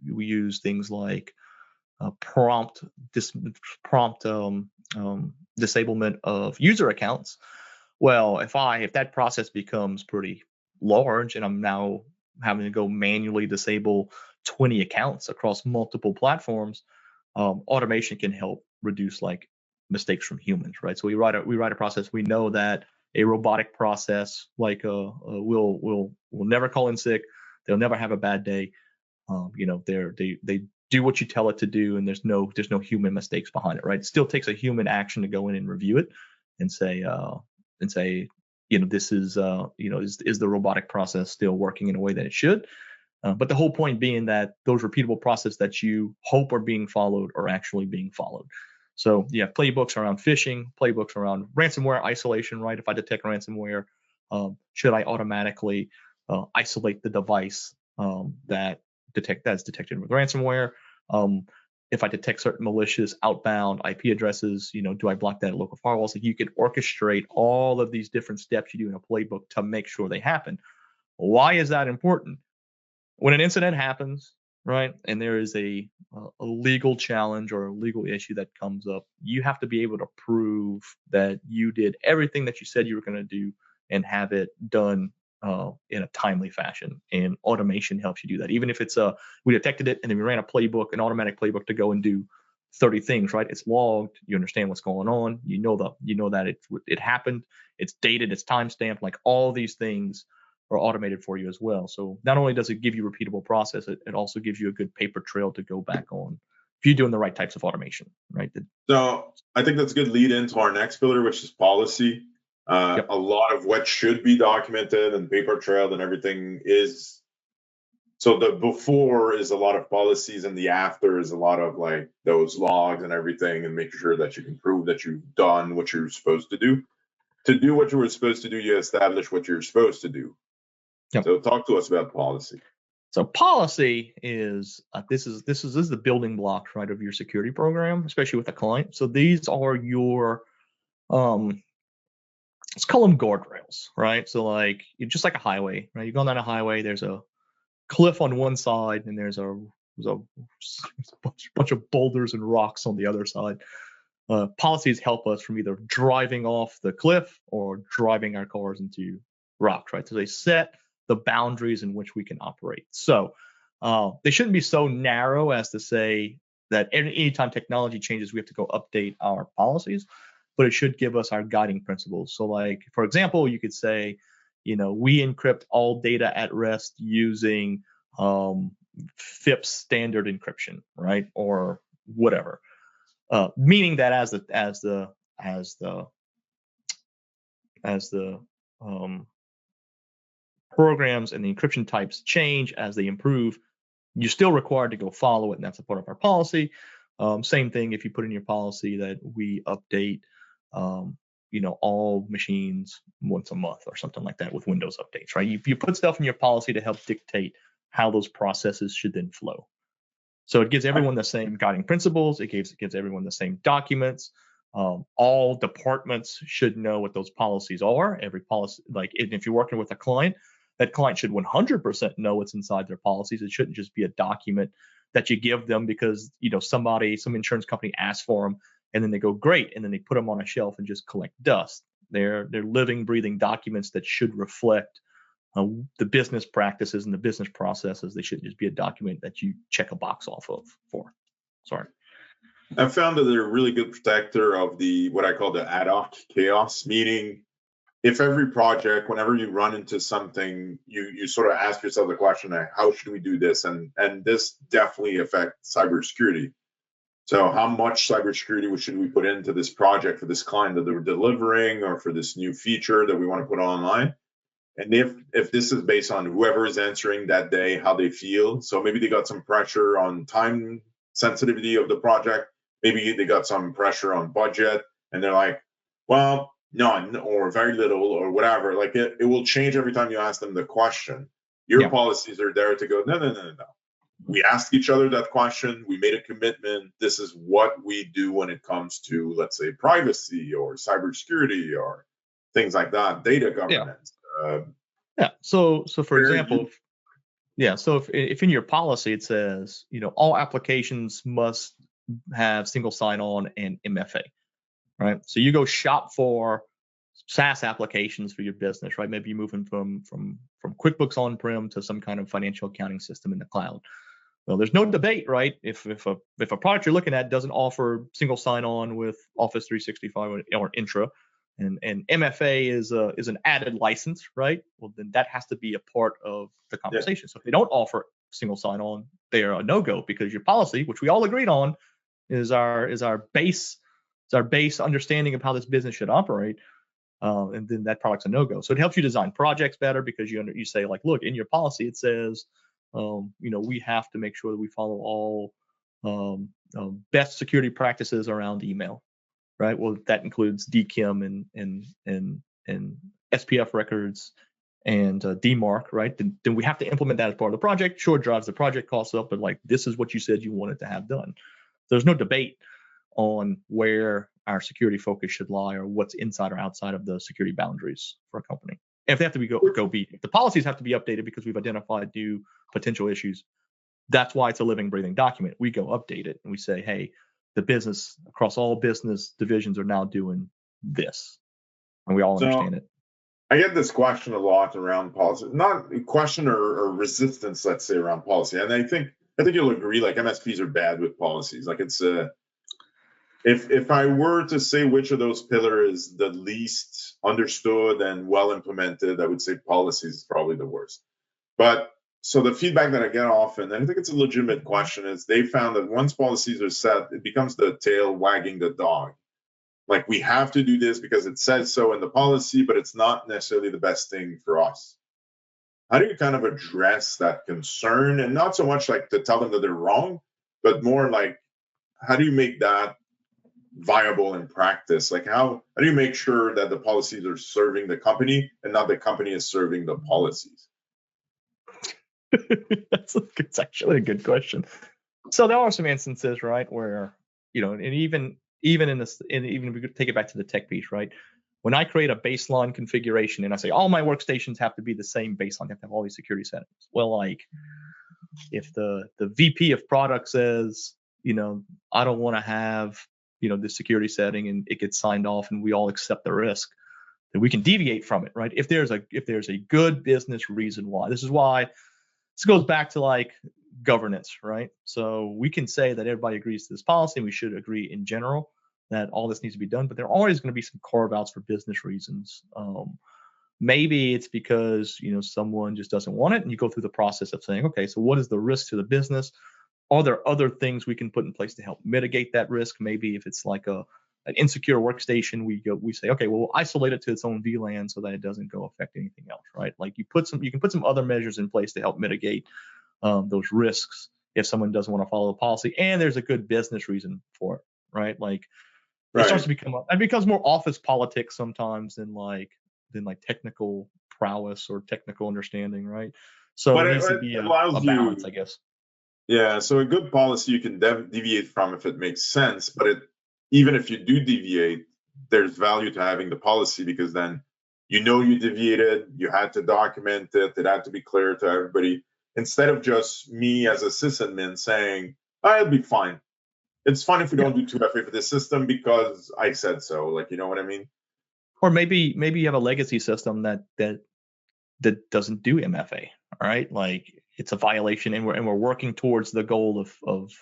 we use things like prompt disablement of user accounts. Well, if that process becomes pretty large and I'm now having to go manually disable 20 accounts across multiple platforms, automation can help reduce like mistakes from humans, right? So we write a process. We know that a robotic process like will never call in sick. They'll never have a bad day. They do what you tell it to do, and there's no human mistakes behind it, right? It still takes a human action to go in and review it and say, this is, is the robotic process still working in a way that it should? But the whole point being that those repeatable processes that you hope are being followed are actually being followed. So you have playbooks around phishing, playbooks around ransomware isolation, right? If I detect ransomware, should I automatically isolate the device that's detected with ransomware? If I detect certain malicious outbound IP addresses, do I block that at local firewalls? So you can orchestrate all of these different steps you do in a playbook to make sure they happen. Why is that important? When an incident happens, right, and there is a legal challenge or a legal issue that comes up, you have to be able to prove that you did everything that you said you were going to do and have it done in a timely fashion. And automation helps you do that. Even if it's we detected it and then we ran an automatic playbook to go and do 30 things, right? It's logged. You understand what's going on. You know that it happened. It's dated. It's timestamped. Like all these things are automated for you as well. So not only does it give you repeatable process, it also gives you a good paper trail to go back on if you're doing the right types of automation, right? So I think that's a good lead into our next pillar, which is policy. Yep. A lot of what should be documented and paper trailed and everything is. So the before is a lot of policies and the after is a lot of like those logs and everything and making sure that you can prove that you've done what you're supposed to do. To do what you were supposed to do, you establish what you're supposed to do. Yep. So talk to us about policy. So policy is this is the building blocks, right, of your security program, especially with a client. So these are your let's call them guardrails, right? So like just like a highway, right? You're going down a highway, there's a cliff on one side and there's a bunch of boulders and rocks on the other side. Policies help us from either driving off the cliff or driving our cars into rocks, right? So they set the boundaries in which we can operate. So they shouldn't be so narrow as to say that anytime technology changes, we have to go update our policies, but it should give us our guiding principles. So like, for example, you could say, we encrypt all data at rest using FIPS standard encryption, right? Or whatever. Meaning that as the programs and the encryption types change, as they improve, you're still required to go follow it, and that's a part of our policy. Same thing if you put in your policy that we update, all machines once a month or something like that with Windows updates, right? You put stuff in your policy to help dictate how those processes should then flow. So it gives everyone the same guiding principles. It gives everyone the same documents. All departments should know what those policies are. Every policy, like if you're working with a client, that client should 100% know what's inside their policies. It shouldn't just be a document that you give them because some insurance company asks for them, and then they go great, and then they put them on a shelf and just collect dust. They're living, breathing documents that should reflect the business practices and the business processes. They shouldn't just be a document that you check a box off of for. Sorry. I found that they're a really good protector of what I call the ad hoc chaos, meaning if every project, whenever you run into something, you sort of ask yourself the question, how should we do this? And this definitely affects cybersecurity. So how much cybersecurity should we put into this project for this client that they're delivering or for this new feature that we want to put online? And if this is based on whoever is answering that day, how they feel. So maybe they got some pressure on time sensitivity of the project. Maybe they got some pressure on budget and they're like, well, none or very little or whatever. Like it will change every time you ask them the question. Your policies are there to go, no. We asked each other that question. We made a commitment. This is what we do when it comes to, let's say, privacy or cybersecurity or things like that, data governance. So for example, so if in your policy it says, all applications must have single sign-on and MFA, right? So you go shop for SaaS applications for your business, right? Maybe you're moving from QuickBooks on-prem to some kind of financial accounting system in the cloud. Well, there's no debate, right? If a product you're looking at doesn't offer single sign-on with Office 365 or Intra, and MFA is an added license, right? Well, then that has to be a part of the conversation. Yeah. So if they don't offer single sign-on, they're a no-go, because your policy, which we all agreed on, is our base understanding of how this business should operate. And then that product's a no-go. So it helps you design projects better, because you say, like, look, in your policy it says, we have to make sure that we follow all best security practices around email, right? Well, that includes DKIM and SPF records and DMARC, right? Then we have to implement that as part of the project. Sure, it drives the project costs up, but like, this is what you said you wanted to have done. There's no debate on where our security focus should lie, or what's inside or outside of the security boundaries for a company. And if they have to if the policies have to be updated because we've identified new potential issues, that's why it's a living, breathing document. We go update it and we say, hey, the business across all business divisions are now doing this, and we all understand it. I get this question a lot around policy, not a question or resistance, let's say, around policy. And I think you'll agree, like, MSPs are bad with policies. Like, it's if I were to say which of those pillars is the least understood and well implemented, I would say policies is probably the worst. But so the feedback that I get often, and I think it's a legitimate question, is they found that once policies are set, it becomes the tail wagging the dog. Like, we have to do this because it says so in the policy, but it's not necessarily the best thing for us. How do you kind of address that concern? And not so much like to tell them that they're wrong, but more like, how do you make that viable in practice? Like, how do you make sure that the policies are serving the company and not the company is serving the policies? It's actually a good question. So there are some instances, right, where, and even if we could take it back to the tech piece, right? When I create a baseline configuration and I say all my workstations have to be the same baseline, you have to have all these security settings. Well, like, if the VP of product says, I don't want to have, the security setting, and it gets signed off and we all accept the risk, then we can deviate from it, right? If there's a good business reason why. This goes back to like governance, right? So we can say that everybody agrees to this policy, and we should agree in general that all this needs to be done, but there are always going to be some carve-outs for business reasons. Maybe it's because someone just doesn't want it, and you go through the process of saying, okay, so what is the risk to the business? Are there other things we can put in place to help mitigate that risk? Maybe if it's like an insecure workstation, we say, okay, well, we'll isolate it to its own VLAN so that it doesn't go affect anything else, right? Like, you can put some other measures in place to help mitigate those risks if someone doesn't want to follow the policy, and there's a good business reason for it, right? Like, it starts to becomes more office politics sometimes than like technical prowess or technical understanding, right? So but it needs to be a balance, I guess. Yeah, so a good policy you can deviate from if it makes sense, but even if you do deviate, there's value to having the policy, because then you deviated, you had to document it, it had to be clear to everybody, instead of just me as a sysadmin saying, it'll be fine. It's fine if we don't do 2FA for this system because I said so. Like, you know what I mean? Or maybe you have a legacy system that doesn't do MFA, all right? Like, it's a violation, and we're working towards the goal of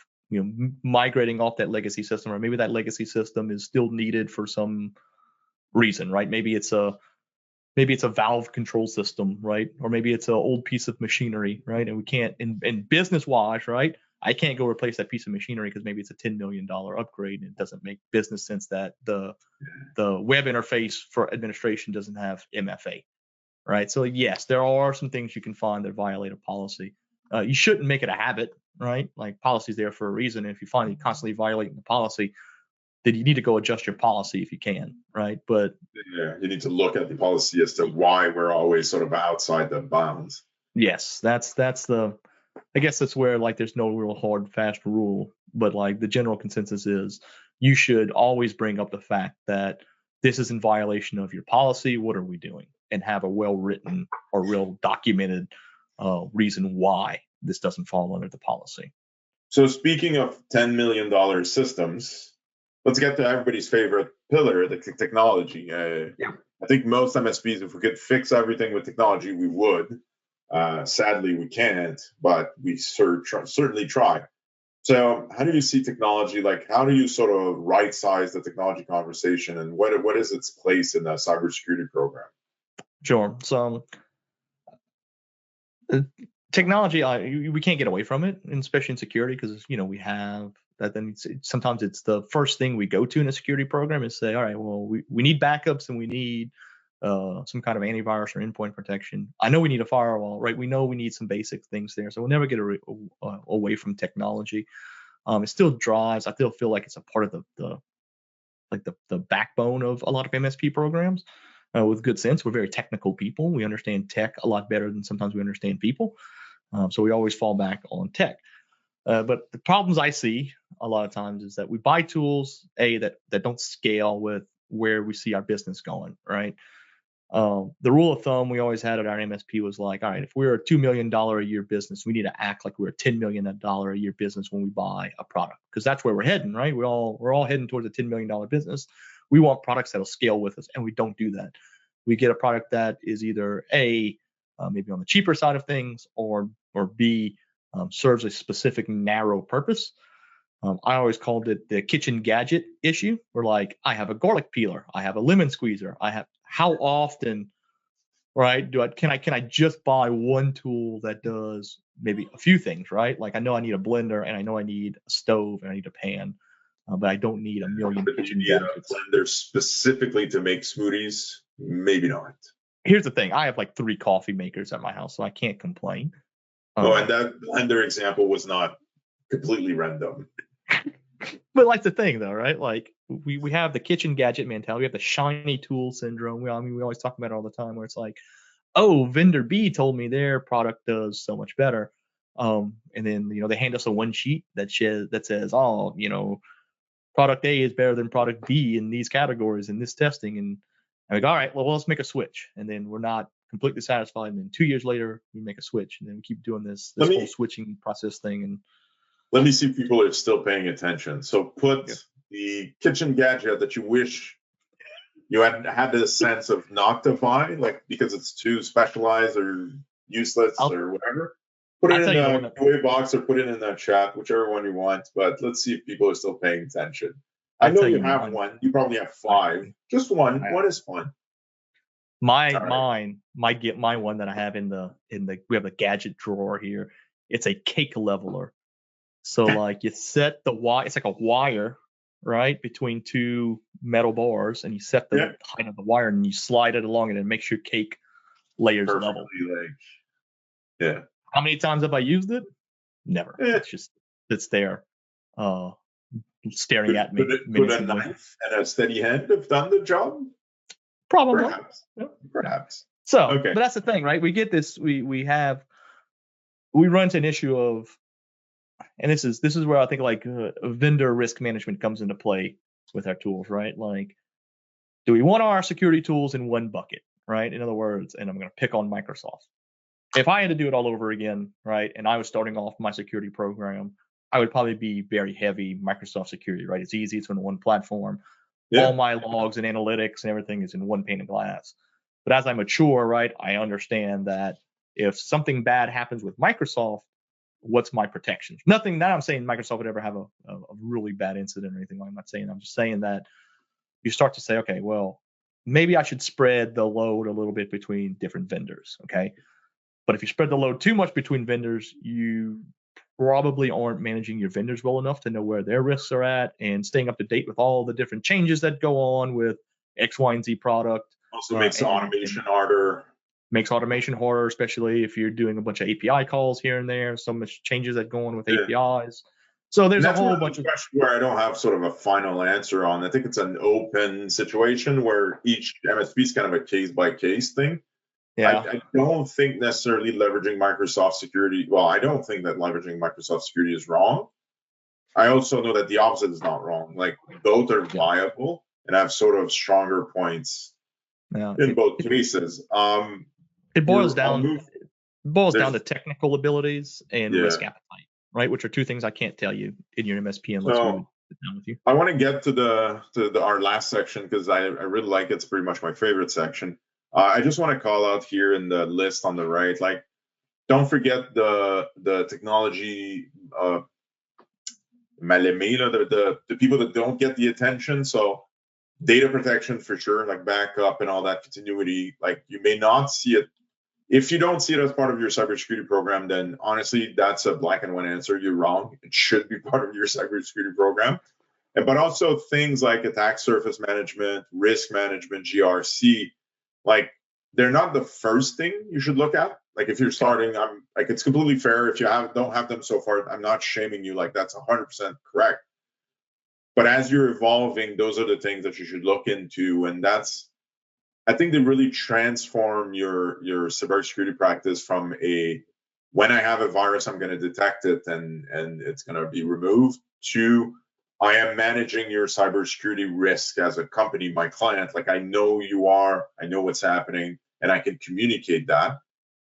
migrating off that legacy system, or maybe that legacy system is still needed for some reason, right? Maybe it's a valve control system, right? Or maybe it's an old piece of machinery, right? And we can't, in business wise, right? I can't go replace that piece of machinery because maybe it's a $10 million upgrade, and it doesn't make business sense that the web interface for administration doesn't have MFA. Right. So yes, there are some things you can find that violate a policy. You shouldn't make it a habit, right? Like, policy's there for a reason. And if you find you constantly violating the policy, then you need to go adjust your policy if you can, right? But yeah, you need to look at the policy as to why we're always sort of outside the bounds. Yes, I guess that's where, like, there's no real hard, fast rule, but like the general consensus is you should always bring up the fact that this is in violation of your policy. What are we doing? And have a well-written or real documented reason why this doesn't fall under the policy. So speaking of $10 million systems, let's get to everybody's favorite pillar, the technology. Yeah. I think most MSPs, if we could fix everything with technology, we would. Sadly, we can't, but we certainly try. So how do you see technology? Like, how do you sort of right size the technology conversation, and what is its place in the cybersecurity program? Sure. So technology, we can't get away from it, and especially in security, because we have that. Then sometimes it's the first thing we go to in a security program is say, all right, well, we need backups and we need some kind of antivirus or endpoint protection. I know we need a firewall, right? We know we need some basic things there, so we'll never get away from technology. It still drives. I still feel like it's a part of the backbone of a lot of MSP programs. With good sense, we're very technical people. We understand tech a lot better than sometimes we understand people. So we always fall back on tech. But the problems I see a lot of times is that we buy tools that don't scale with where we see our business going, right? The rule of thumb we always had at our MSP was like, all right, if we're a $2 million a year business, we need to act like we're a $10 million a year business when we buy a product, because that's where we're heading, right? We're all heading towards a $10 million business. We want products that'll scale with us, and we don't do that. We get a product that is either maybe on the cheaper side of things, or B, serves a specific narrow purpose. I always called it the kitchen gadget issue. We're like, I have a garlic peeler, I have a lemon squeezer, how often, right? Can I just buy one tool that does maybe a few things, right? Like I know I need a blender, and I know I need a stove, and I need a pan, but I don't need a million But kitchen you need gadgets. a blender specifically to make smoothies? Maybe not. Here's the thing: I have like 3 coffee makers at my house, so I can't complain. And that blender example was not completely random. But like the thing though, right? Like we have the kitchen gadget mentality. We have the shiny tool syndrome. We always talk about it all the time, where it's like, oh, vendor B told me their product does so much better. And then they hand us a one sheet that says, oh, product A is better than product B in these categories in this testing, and I'm like, all right, well, let's make a switch. And then we're not completely satisfied, and then 2 years later we make a switch, and then we keep doing this whole switching process thing. And let me see if people are still paying attention. So put the kitchen gadget that you wish you had this sense of not to buy, like because it's too specialized or useless or whatever. Put it in the QA box or put it in the chat, whichever one you want. But let's see if people are still paying attention. I know you have one. You probably have 5. Just one. One is fun. My one that I have in the we have a gadget drawer here. It's a cake leveler. So like you set the wire, it's like a wire, right, between 2 metal bars, and you set the height of the wire, and you slide it along it, and it makes your cake layers level. Yeah. How many times have I used it? Never. It's there, staring at me. Could a knife and a steady hand have done the job? Probably. Perhaps. So, but that's the thing, right? We get this. We run into an issue of, and this is where I think like vendor risk management comes into play with our tools, right? Like, do we want our security tools in one bucket, right? In other words, and I'm going to pick on Microsoft. If I had to do it all over again, right, and I was starting off my security program, I would probably be very heavy Microsoft security, right? It's easy. It's on one platform. All my logs and analytics and everything is in one pane of glass. But as I mature, right, I understand that if something bad happens with Microsoft, what's my protections? Nothing that I'm saying Microsoft would ever have a really bad incident or anything. I'm not saying. I'm just saying that you start to say, okay, well, maybe I should spread the load a little bit between different vendors, okay? But if you spread the load too much between vendors, you probably aren't managing your vendors well enough to know where their risks are at and staying up to date with all the different changes that go on with X, Y, and Z product. Also makes automation harder. Makes automation harder, especially if you're doing a bunch of API calls here and there. So much changes that go on with APIs. So there's a whole bunch of questions where I don't have sort of a final answer on. I think it's an open situation where each MSP is kind of a case by case thing. Yeah. I don't think necessarily leveraging Microsoft security. Well, I don't think that leveraging Microsoft security is wrong. I also know that the opposite is not wrong. Like both are viable and have sort of stronger points in both cases. It boils down to technical abilities and risk appetite, right? Which are two things I can't tell you in your MSP unless we would So sit down with you. I want to get to our last section because I really like it. It's pretty much my favorite section. I just want to call out here in the list on the right, like, don't forget the technology mal-aimés, the people that don't get the attention. So data protection for sure, like backup and all that continuity. Like, you may not see it. If you don't see it as part of your cybersecurity program, then honestly, that's a black and white answer. You're wrong. It should be part of your cybersecurity program. But also things like attack surface management, risk management, GRC, like, they're not the first thing you should look at. Like, if you're starting, I'm like, it's completely fair. If you don't have them so far, I'm not shaming you. Like, that's 100% correct. But as you're evolving, those are the things that you should look into. And that's, I think, they really transform your cybersecurity practice from a, when I have a virus, I'm going to detect it and it's going to be removed, to I am managing your cybersecurity risk as a company, my client. Like, I know you are, I know what's happening, and I can communicate that.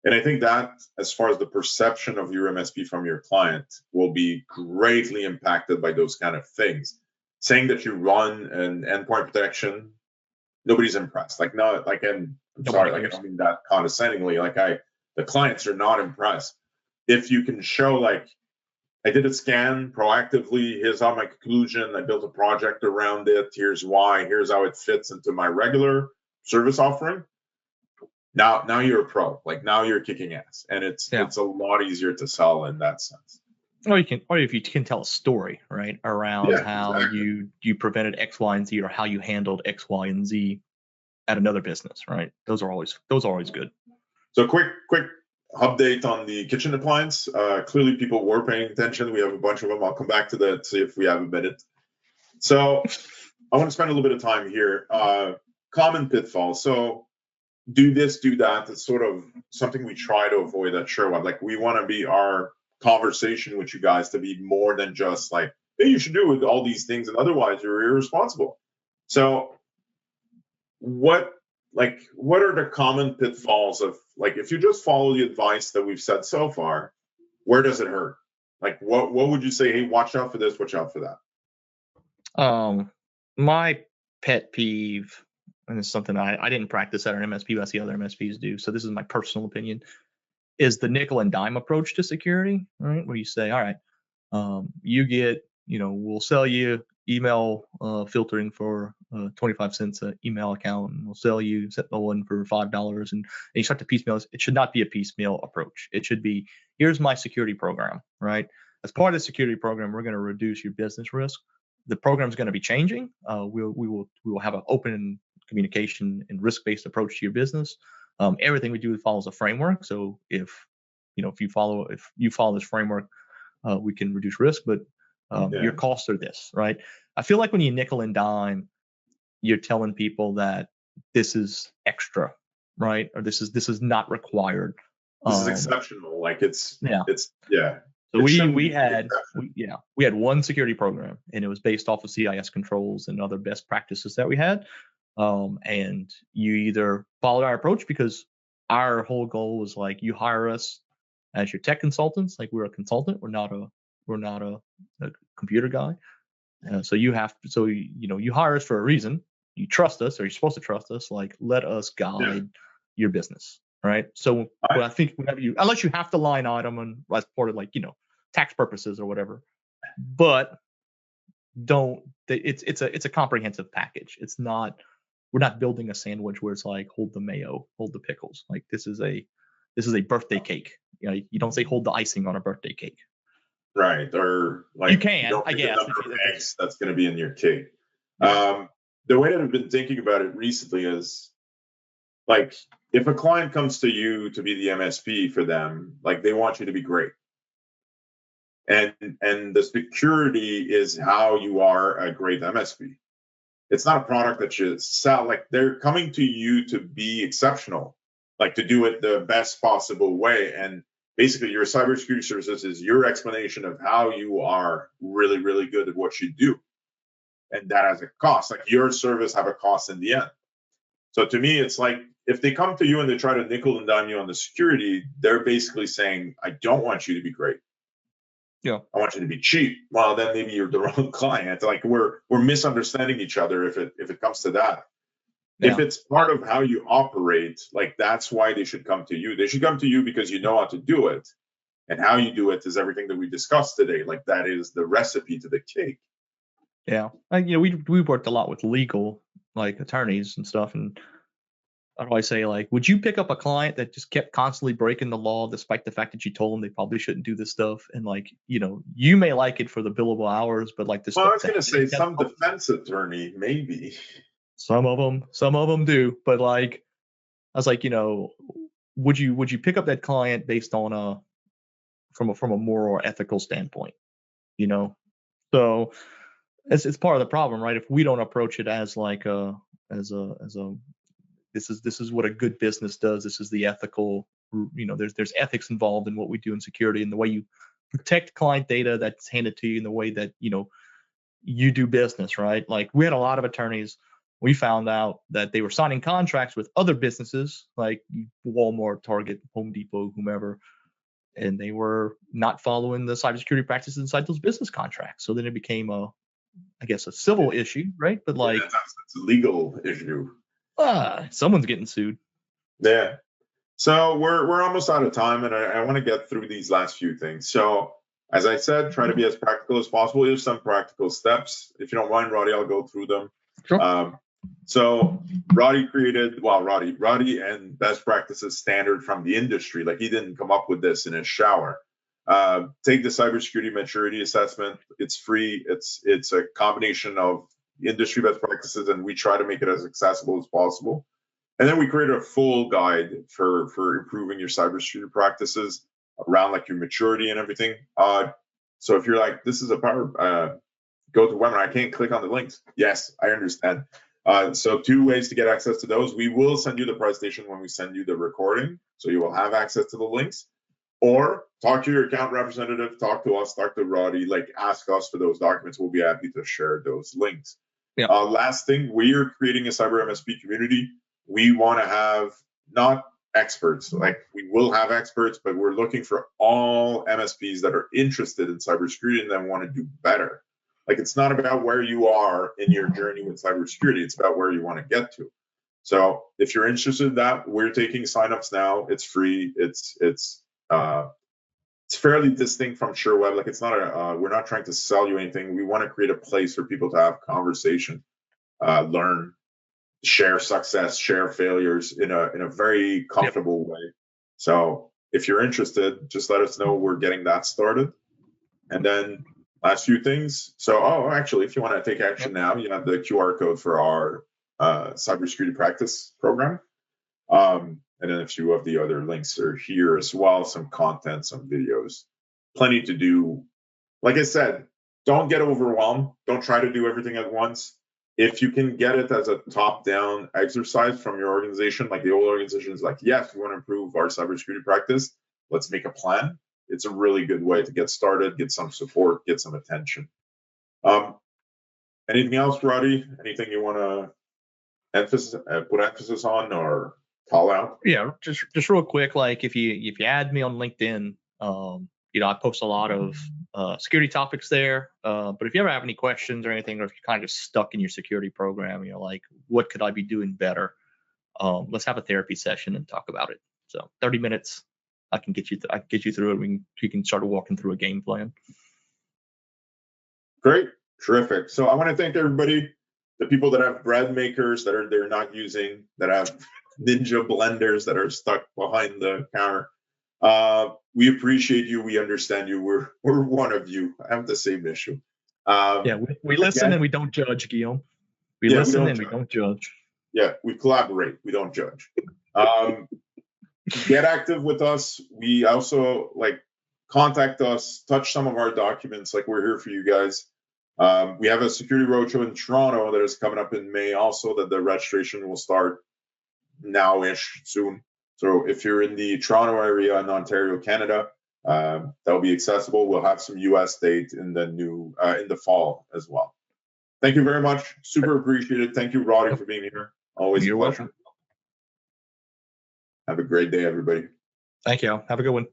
And I think that, as far as the perception of your MSP from your client, will be greatly impacted by those kind of things. Saying that you run an endpoint protection, nobody's impressed. Like, no, like, and I'm sorry, like, I don't mean that condescendingly. Like, the clients are not impressed. If you can show, like, I did a scan proactively, here's how my conclusion, I built a project around it, here's why, here's how it fits into my regular service offering. Now you're a pro. Like, now you're kicking ass, and it's a lot easier to sell in that sense. Or if you can tell a story, right, around how you prevented X, Y, and Z, or how you handled X, Y, and Z at another business, right? Those are always good. So quick update on the kitchen appliance. Clearly, people were paying attention. We have a bunch of them. I'll come back to that, see if we have a minute. So I want to spend a little bit of time here. Common pitfalls. So do this, do that. It's sort of something we try to avoid at Sherweb. Like, we want to be our conversation with you guys to be more than just like, hey, you should do with all these things, and otherwise you're irresponsible. So what are the common pitfalls of, like, if you just follow the advice that we've said so far, where does it hurt? Like, what would you say? Hey, watch out for this, watch out for that. My pet peeve, and it's something I didn't practice at our MSP, but I see other MSPs do, so this is my personal opinion, is the nickel and dime approach to security, right? Where you say, all right, you get, we'll sell you email filtering for 25 cents an email account, and we'll sell you one for $5, and you start to piecemeal. It should not be a piecemeal approach. It should be, here's my security program, right? As part of the security program, we're going to reduce your business risk. The program is going to be changing. We will have an open communication and risk-based approach to your business. Everything we do follows a framework. So if you follow this framework, we can reduce risk, but your costs are this, right? I feel like when you nickel and dime, you're telling people that this is extra, right? Or this is not required. This is exceptional. Like, it's. So we had one security program, and it was based off of CIS controls and other best practices that we had. And you either followed our approach, because our whole goal was, like, you hire us as your tech consultants. Like, we're a consultant. We're not a computer guy. So you hire us for a reason. You trust us, or you're supposed to trust us. Like, let us guide your business, right? So I think unless you have to line item and as part of, like, tax purposes or whatever, but it's a comprehensive package. It's not, we're not building a sandwich where it's like, hold the mayo, hold the pickles. Like, this is a birthday cake. You don't say hold the icing on a birthday cake. Right. Or, like, you can, I guess. The number of eggs that's going to be in your cake. The way that I've been thinking about it recently is, like, if a client comes to you to be the MSP for them, like, they want you to be great. And the security is how you are a great MSP. It's not a product that you sell. Like, they're coming to you to be exceptional, like, to do it the best possible way. And basically, your cybersecurity services is your explanation of how you are really, really good at what you do. And that has a cost. Like, your service have a cost in the end. So to me, it's like, if they come to you and they try to nickel and dime you on the security, they're basically saying, I don't want you to be great. Yeah. I want you to be cheap. Well, then maybe you're the wrong client. Like we're misunderstanding each other if it comes to that. If Yeah. it's part of how you operate, like that's why they should come to you. They should come to you because you know how to do it. And how you do it is everything that we discussed today. Like that is the recipe to the cake. Yeah. We worked a lot with legal, like attorneys and stuff. And how do I say, like, would you pick up a client that just kept constantly breaking the law despite the fact that you told them they probably shouldn't do this stuff? And like, you may like it for the billable hours, but like the Well, I stuff was that going to they say kept some calling, defense attorney, maybe. some of them do. But like, I was like, would you pick up that client based on from a moral or ethical standpoint? So it's part of the problem, right? If we don't approach it as like as a this is what a good business does. This is the ethical, there's ethics involved in what we do in security and the way you protect client data that's handed to you in the way that, you do business, right? Like we had a lot of attorneys. We found out that they were signing contracts with other businesses like Walmart, Target, Home Depot, whomever, and they were not following the cybersecurity practices inside those business contracts. So then it became I guess, a civil issue, right? But like, It's a legal issue. Someone's getting sued. Yeah. So we're almost out of time, and I want to get through these last few things. So as I said, try to be as practical as possible. Here's some practical steps. If you don't mind, Roddy, I'll go through them. Sure. So Roddy and best practices standard from the industry. Like he didn't come up with this in his shower. Take the cybersecurity maturity assessment. It's free. It's a combination of industry best practices, and we try to make it as accessible as possible. And then we created a full guide for improving your cybersecurity practices around like your maturity and everything. So if you're like, this is a power, go to webinar. I can't click on the links. Yes, I understand. So 2 ways to get access to those. We will send you the presentation when we send you the recording, so you will have access to the links. Or talk to your account representative, talk to us, talk to Roddy, like ask us for those documents. We'll be happy to share those links. Yeah. Last thing, we are creating a cyber MSP community. We want to have not experts, like we will have experts, but we're looking for all MSPs that are interested in cybersecurity and then want to do better. Like it's not about where you are in your journey with cybersecurity, it's about where you want to get to. So if you're interested in that, we're taking signups now. It's free. It's fairly distinct from Sherweb. Like it's not we're not trying to sell you anything. We want to create a place for people to have conversation, learn, share success, share failures in a very comfortable way. So if you're interested, just let us know. We're getting that started. And then last few things. So, actually, if you want to take action now, you have the QR code for our cybersecurity practice program. And then a few of the other links are here as well, some content, some videos, plenty to do. Like I said, don't get overwhelmed. Don't try to do everything at once. If you can get it as a top-down exercise from your organization, like the old organization is like, yes, we want to improve our cybersecurity practice. Let's make a plan. It's a really good way to get started, get some support, get some attention. Anything else, Roddy? Anything you want to put emphasis on or call out? Yeah, just real quick, like if you add me on LinkedIn, I post a lot of security topics there. But if you ever have any questions or anything, or if you're kind of just stuck in your security program, like what could I be doing better? Let's have a therapy session and talk about it. So 30 minutes, I can get you through it. You can start walking through a game plan. Great, terrific. So I want to thank everybody, the people that have bread makers that they're not using, that have Ninja blenders that are stuck behind the counter. We appreciate you. We understand you. We're one of you. I have the same issue. We listen and we don't judge, Guillaume. We listen and we don't judge. Yeah, we collaborate. We don't judge. Get active with us. We also contact us, touch some of our documents. Like we're here for you guys. We have a security roadshow in Toronto that is coming up in May also, that the registration will start now-ish soon. So if you're in the Toronto area in Ontario, Canada, that'll be accessible. We'll have some US date in the fall as well. Thank you very much. Super appreciated. Thank you, Roddy, for being here. Always a pleasure. Welcome. Have a great day, everybody. Thank you. Have a good one.